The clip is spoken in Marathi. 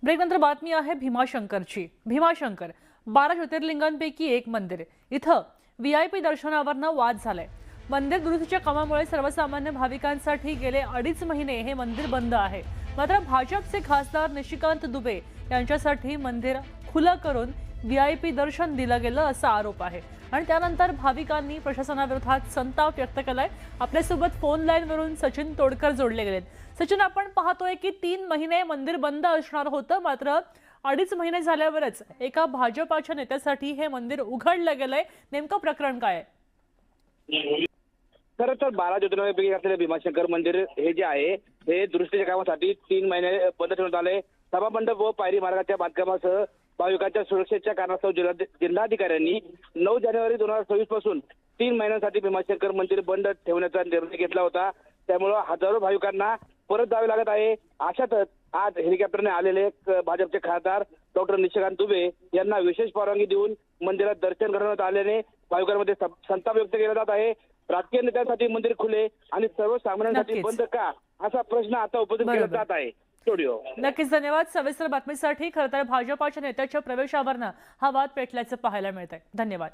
ब्रेकनंतर बातमी आहे भीमाशंकरची। भीमाशंकर 12 ज्योतिर्लिंगांपैकी एक मंदिर। इथं VIP दर्शनावरनं वाद झालाय। मंदिर दुरुस्तीच्या कामामुळे सर्वसामान्य भाविकांसाठी गेले 2.5 महिने हे मंदिर बंद आहे। मात्र भाजपचे खासदार निशिकांत दुबे यांच्यासाठी मंदिर खुलं करून VIP दर्शन दिलं गेलं असा आरोप आहे आणि त्यानंतर भाविकांनी प्रशासनाविरोधात संताप व्यक्त केलाय। आपल्यासोबत फोन लाईनवरून सचिन तोडकर जोडले गेलेत। सचिन, आपण पाहतोय की 3 महिने मंदिर बंद असणार होतं, मात्र 2.5 महिने झाल्यावरच एका भाजपाच्या नेत्यासाठी हे मंदिर उघडलं गेलंय। नेमकं प्रकरण काय आहे? खरं तर 12 ज्योतिर्लिंगांपैकी असलेले भीमाशंकर मंदिर हे जे आहे हे दुरुस्तीच्या कामासाठी 3 महिने बंद ठेवण्यात आले। सभामंडप व पायरी मार्गाच्या बांधकामासह भाविकांच्या सुरक्षेच्या कारणास्तव जिल्हाधिकाऱ्यांनी 9 जानेवारी 2026 पासून 3 महिन्यांसाठी भीमाशंकर मंदिर बंद ठेवण्याचा निर्णय घेतला होता। त्यामुळे हजारो भाविकांना परत जावे लागत आहे। अशातच आज हेलिकॉप्टरने आलेले भाजपचे खासदार डॉक्टर निशिकांत दुबे यांना विशेष परवानगी देऊन मंदिरात दर्शन घडवण्यात आल्याने भाविकांमध्ये संताप व्यक्त केला जात आहे। राजकीय नेत्यांसाठी मंदिर खुले आणि सर्वसामान्यांसाठी बंद का, असा प्रश्न आता उपस्थित केला जात आहे। स्टुडिओ नक्कीच, धन्यवाद सविस्तर बातमीसाठी। खरं तर भाजपाच्या नेत्याच्या प्रवेशावरनं हा वाद पेटल्याचं पाहायला मिळतंय। धन्यवाद।